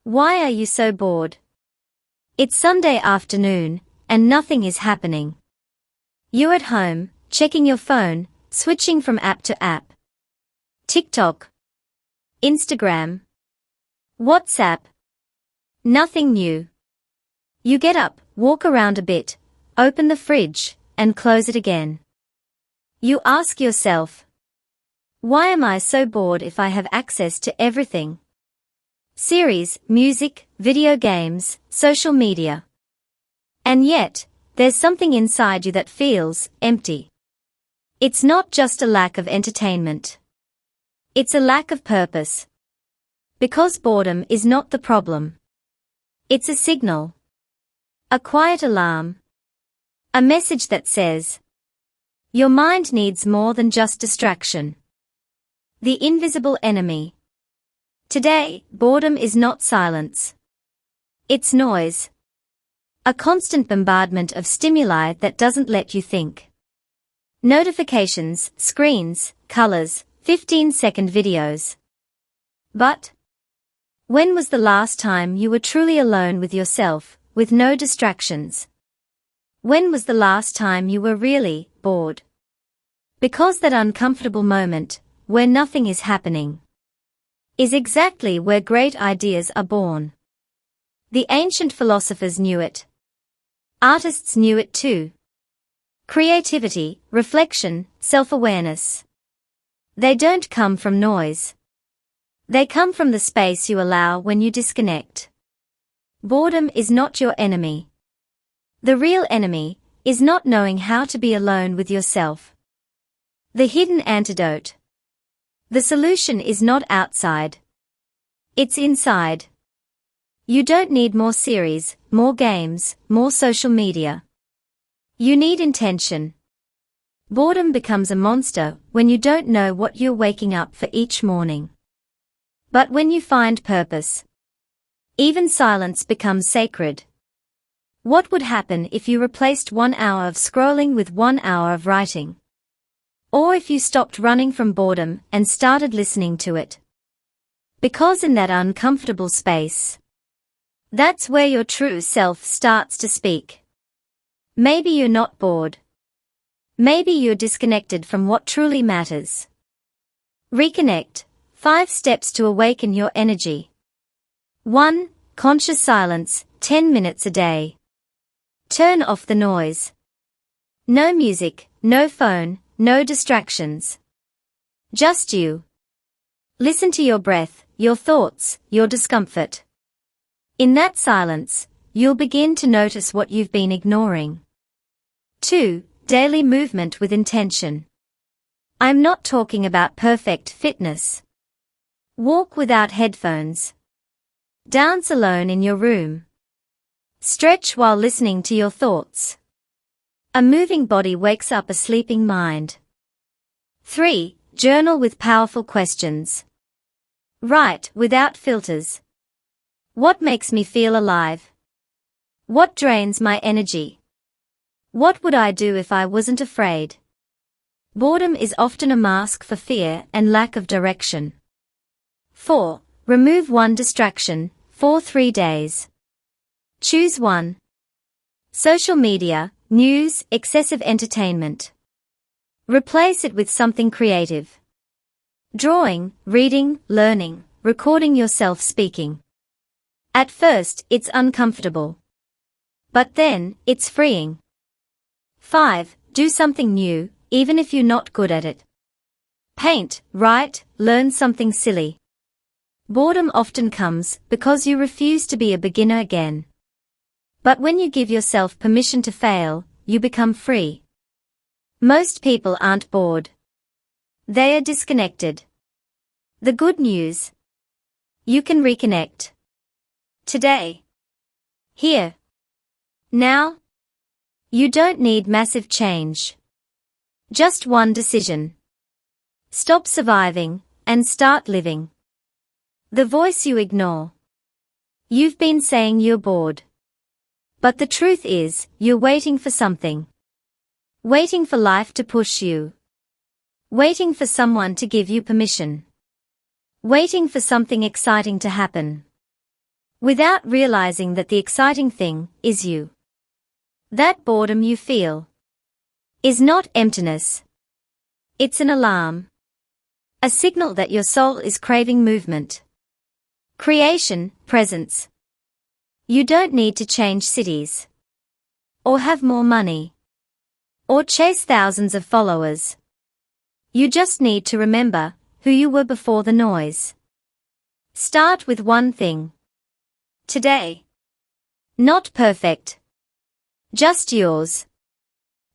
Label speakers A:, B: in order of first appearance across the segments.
A: Why are you so bored? It's Sunday afternoon, and nothing is happening. You're at home, checking your phone, switching from app to app. TikTok, Instagram, WhatsApp. Nothing new. You get up, walk around a bit, open the fridge, and close it again. You ask yourself, why am I so bored if I have access to everything? Series, music, video games, social media. And yet, there's something inside you that feels empty. It's not just a lack of entertainment. It's a lack of purpose. Because boredom is not the problem. It's a signal. A quiet alarm. A message that says, your mind needs more than just distraction. The invisible enemy. Today, boredom is not silence. It's noise. A constant bombardment of stimuli that doesn't let you think. Notifications, screens, colors, 15-second videos. But when was the last time you were truly alone with yourself, with no distractions? When was the last time you were really bored? Because that uncomfortable moment, where nothing is happening, is exactly where great ideas are born. The ancient philosophers knew it. Artists knew it too. Creativity, reflection, self-awareness. They don't come from noise. They come from the space you allow when you disconnect. Boredom is not your enemy. The real enemy is not knowing how to be alone with yourself. The hidden antidote. The solution is not outside. It's inside. You don't need more series, more games, more social media. You need intention. Boredom becomes a monster when you don't know what you're waking up for each morning. But when you find purpose, even silence becomes sacred. What would happen if you replaced 1 hour of scrolling with 1 hour of writing? Or if you stopped running from boredom and started listening to it? Because in that uncomfortable space, that's where your true self starts to speak. Maybe you're not bored. Maybe you're disconnected from what truly matters. Reconnect. 5 steps to awaken your energy. 1. Conscious silence, 10 minutes a day. Turn off the noise. No music, no phone, no distractions. Just you. Listen to your breath, your thoughts, your discomfort. In that silence, you'll begin to notice what you've been ignoring. 2. Daily movement with intention. I'm not talking about perfect fitness. Walk without headphones. Dance alone in your room. Stretch while listening to your thoughts. A moving body wakes up a sleeping mind. 3. Journal with powerful questions. Write without filters. What makes me feel alive? What drains my energy? What would I do if I wasn't afraid? Boredom is often a mask for fear and lack of direction. 4. Remove one distraction for 3 days. Choose one. Social media, news, excessive entertainment. Replace it with something creative. Drawing, reading, learning, recording yourself speaking. At first, it's uncomfortable. But then, it's freeing. 5. Do something new, even if you're not good at it. Paint, write, learn something silly. Boredom often comes because you refuse to be a beginner again. But when you give yourself permission to fail, you become free. Most people aren't bored. They are disconnected. The good news: you can reconnect. Today. Here. Now. You don't need massive change. Just one decision. Stop surviving and start living. The voice you ignore. You've been saying you're bored. But the truth is, you're waiting for something. Waiting for life to push you. Waiting for someone to give you permission. Waiting for something exciting to happen. without realizing that the exciting thing is you. That boredom you feel is not emptiness. It's an alarm. A signal that your soul is craving movement, creation, presence. You don't need to change cities, or have more money, or chase thousands of followers. You just need to remember who you were before the noise. Start with one thing. Today. Not perfect. Just yours.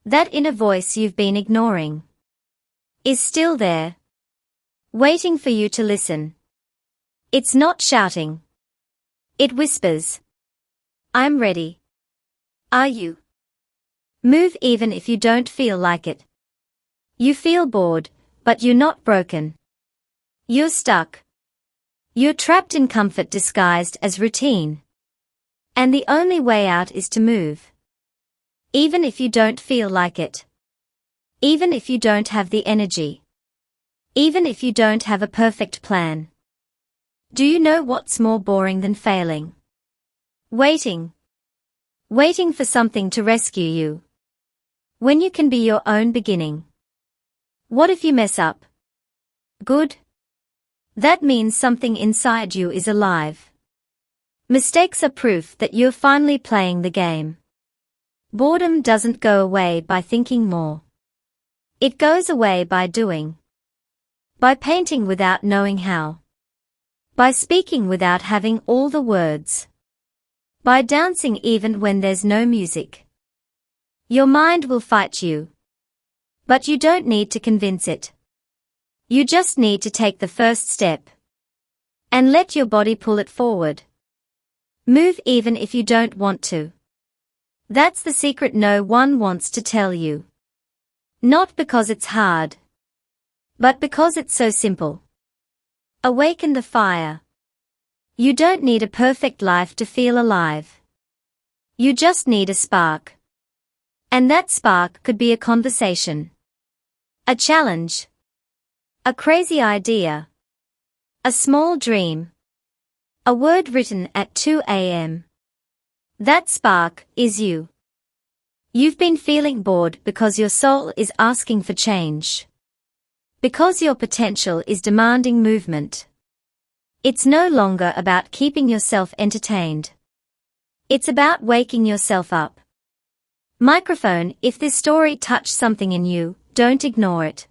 A: That inner voice you've been ignoring is still there, waiting for you to listen. It's not shouting. It whispers. I'm ready. Are you? Move even if you don't feel like it. You feel bored, but you're not broken. You're stuck. You're trapped in comfort disguised as routine. And the only way out is to move. Even if you don't feel like it. Even if you don't have the energy. Even if you don't have a perfect plan. Do you know what's more boring than failing? Waiting. Waiting for something to rescue you. When you can be your own beginning. What if you mess up? Good. That means something inside you is alive. Mistakes are proof that you're finally playing the game. Boredom doesn't go away by thinking more. It goes away by doing. By painting without knowing how. By speaking without having all the words. By dancing even when there's no music. Your mind will fight you. But you don't need to convince it. You just need to take the first step. And let your body pull it forward. Move even if you don't want to. That's the secret no one wants to tell you. Not because it's hard. But because it's so simple. Awaken the fire. You don't need a perfect life to feel alive. You just need a spark. And that spark could be a conversation. A challenge. A crazy idea. A small dream. A word written at 2 a.m. That spark is you. You've been feeling bored because your soul is asking for change. Because your potential is demanding movement. It's no longer about keeping yourself entertained. It's about waking yourself up. Microphone, if this story touched something in you, don't ignore it.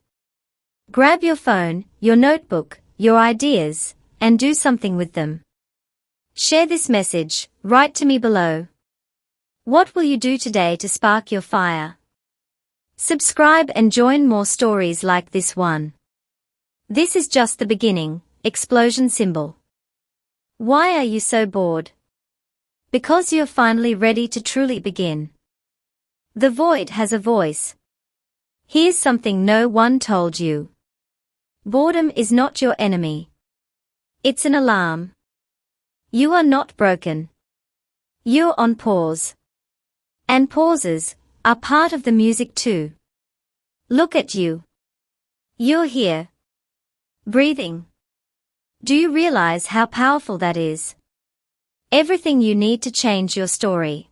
A: Grab your phone, your notebook, your ideas, and do something with them. Share this message, write to me below. What will you do today to spark your fire? Subscribe and join more stories like this one. This is just the beginning, explosion symbol. Why are you so bored? Because you're finally ready to truly begin. The void has a voice. Here's something no one told you. Boredom is not your enemy. It's an alarm. You are not broken. You're on pause. And pauses are part of the music too. Look at you. You're here. Breathing. Do you realize how powerful that is? Everything you need to change your story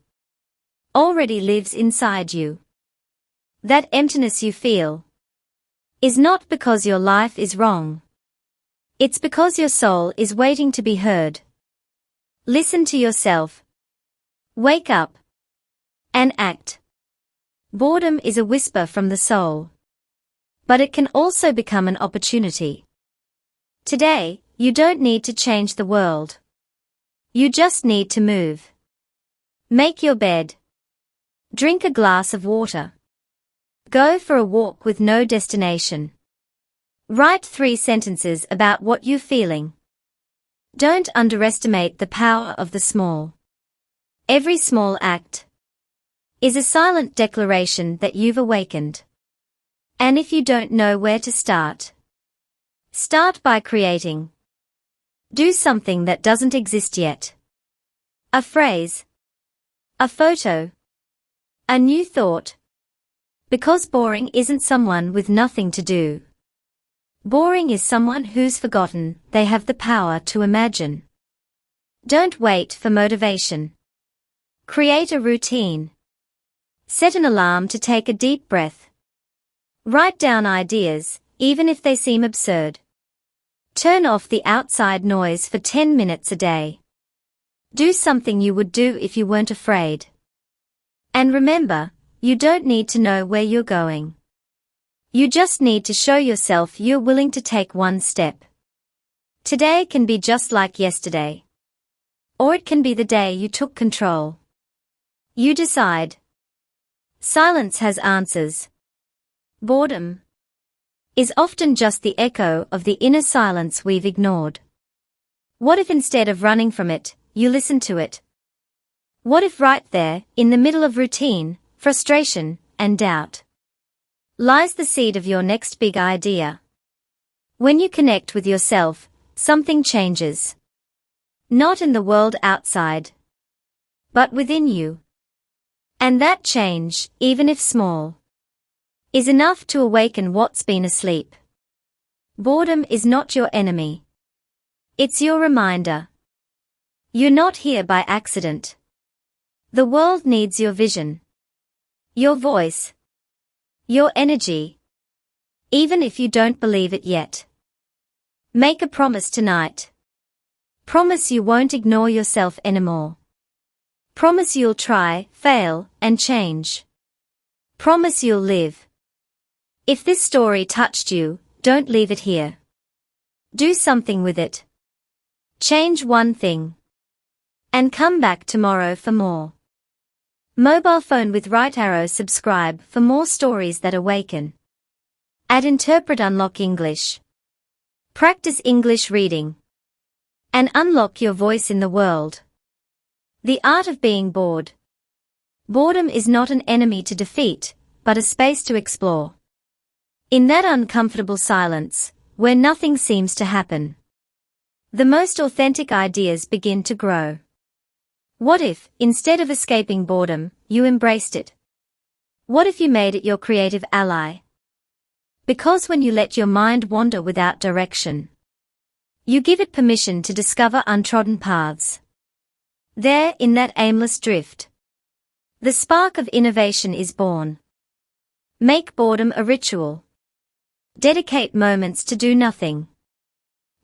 A: already lives inside you. That emptiness you feel is not because your life is wrong. It's because your soul is waiting to be heard. Listen to yourself. Wake up. And act. Boredom is a whisper from the soul. But it can also become an opportunity. Today, you don't need to change the world. You just need to move. Make your bed. Drink a glass of water. Go for a walk with no destination. Write 3 sentences about what you're feeling. Don't underestimate the power of the small. Every small act is a silent declaration that you've awakened. And if you don't know where to start, start by creating. Do something that doesn't exist yet. A phrase. A photo. A new thought. Because boring isn't someone with nothing to do. Boring is someone who's forgotten they have the power to imagine. Don't wait for motivation. Create a routine. Set an alarm to take a deep breath. Write down ideas, even if they seem absurd. Turn off the outside noise for 10 minutes a day. Do something you would do if you weren't afraid. And remember, you don't need to know where you're going. You just need to show yourself you're willing to take one step. Today can be just like yesterday. Or it can be the day you took control. You decide. Silence has answers. Boredom is often just the echo of the inner silence we've ignored. What if instead of running from it, you listen to it? What if right there, in the middle of routine, frustration, and doubt, lies the seed of your next big idea? When you connect with yourself, something changes. Not in the world outside, but within you. And that change, even if small, is enough to awaken what's been asleep. Boredom is not your enemy. It's your reminder. You're not here by accident. The world needs your vision, your voice, your energy, even if you don't believe it yet. Make a promise tonight. Promise you won't ignore yourself anymore. Promise you'll try, fail, and change. Promise you'll live. If this story touched you, don't leave it here. Do something with it. Change one thing. And come back tomorrow for more. Mobile phone with right arrow. Subscribe for more stories that awaken. Add interpret, unlock English. Practice English reading. And unlock your voice in the world. The art of being bored. Boredom is not an enemy to defeat, but a space to explore. In that uncomfortable silence, where nothing seems to happen, the most authentic ideas begin to grow. What if, instead of escaping boredom, you embraced it? What if you made it your creative ally? Because when you let your mind wander without direction, you give it permission to discover untrodden paths. There, in that aimless drift, the spark of innovation is born. Make boredom a ritual. Dedicate moments to do nothing.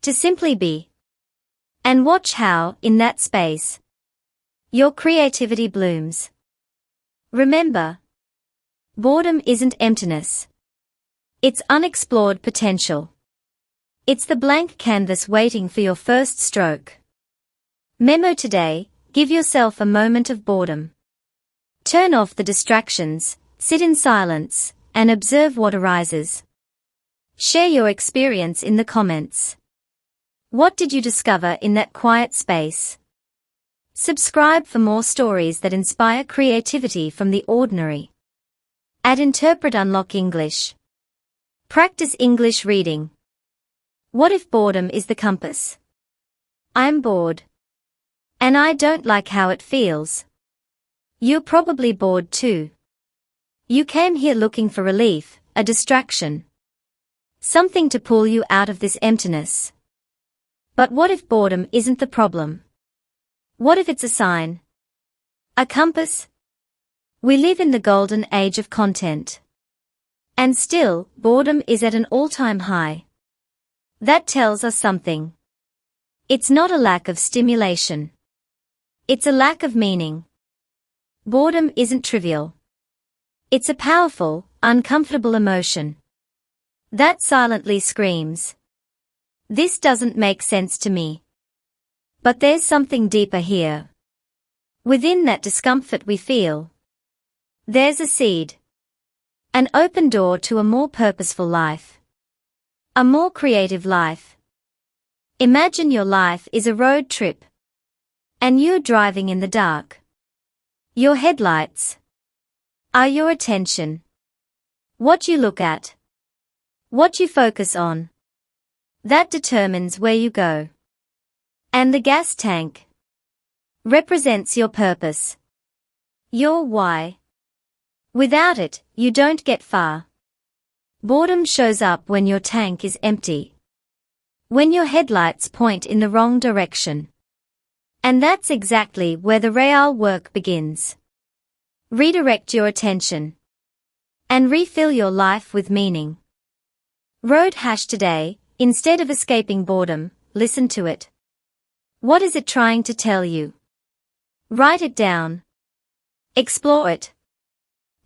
A: To simply be. And watch how, in that space, your creativity blooms. Remember, boredom isn't emptiness. It's unexplored potential. It's the blank canvas waiting for your first stroke. Memo today, give yourself a moment of boredom. Turn off the distractions, sit in silence, and observe what arises. Share your experience in the comments. What did you discover in that quiet space? Subscribe for more stories that inspire creativity from the ordinary. Add interpret, unlock English. Practice English reading. What if boredom is the compass? I'm bored. And I don't like how it feels. You're probably bored too. You came here looking for relief, a distraction. Something to pull you out of this emptiness. But what if boredom isn't the problem? What if it's a sign? A compass? We live in the golden age of content. And still, boredom is at an all-time high. That tells us something. It's not a lack of stimulation. It's a lack of meaning. Boredom isn't trivial. It's a powerful, uncomfortable emotion that silently screams, "This doesn't make sense to me." But there's something deeper here. Within that discomfort we feel, there's a seed. An open door to a more purposeful life. A more creative life. Imagine your life is a road trip. And you're driving in the dark. Your headlights are your attention. What you look at. What you focus on. That determines where you go. And the gas tank represents your purpose. Your why. Without it, you don't get far. Boredom shows up when your tank is empty. When your headlights point in the wrong direction. And that's exactly where the real work begins. Redirect your attention. And refill your life with meaning. Road hash today, instead of escaping boredom, listen to it. What is it trying to tell you? Write it down. Explore it.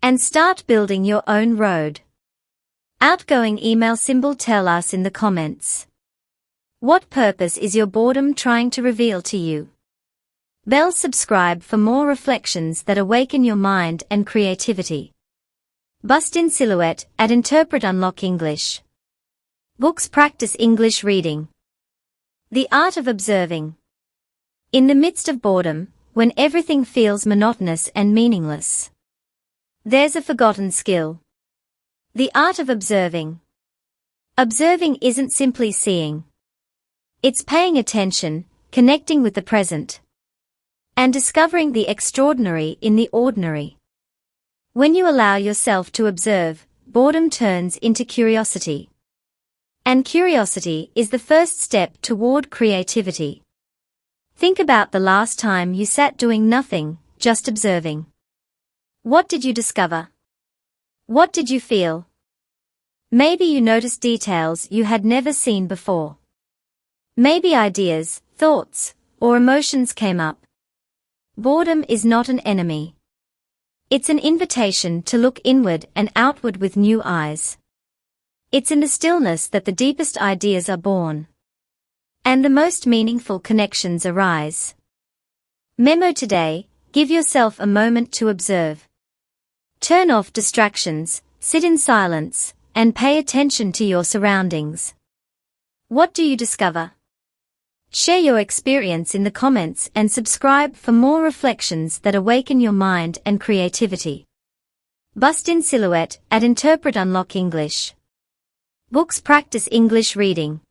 A: And start building your own road. Outgoing email symbol, tell us in the comments. What purpose is your boredom trying to reveal to you? Bell subscribe for more reflections that awaken your mind and creativity. Bust in silhouette at Interpret Unlock English. Books practice English reading. The art of observing. In the midst of boredom, when everything feels monotonous and meaningless, there's a forgotten skill. The art of observing. Observing isn't simply seeing. It's paying attention, connecting with the present, and discovering the extraordinary in the ordinary. When you allow yourself to observe, boredom turns into curiosity. And curiosity is the first step toward creativity. Think about the last time you sat doing nothing, just observing. What did you discover? What did you feel? Maybe you noticed details you had never seen before. Maybe ideas, thoughts, or emotions came up. Boredom is not an enemy. It's an invitation to look inward and outward with new eyes. It's in the stillness that the deepest ideas are born. And the most meaningful connections arise. Memo today, give yourself a moment to observe. Turn off distractions, sit in silence, and pay attention to your surroundings. What do you discover? Share your experience in the comments and subscribe for more reflections that awaken your mind and creativity. Bust in silhouette at Interpret Unlock English. Books practice English reading.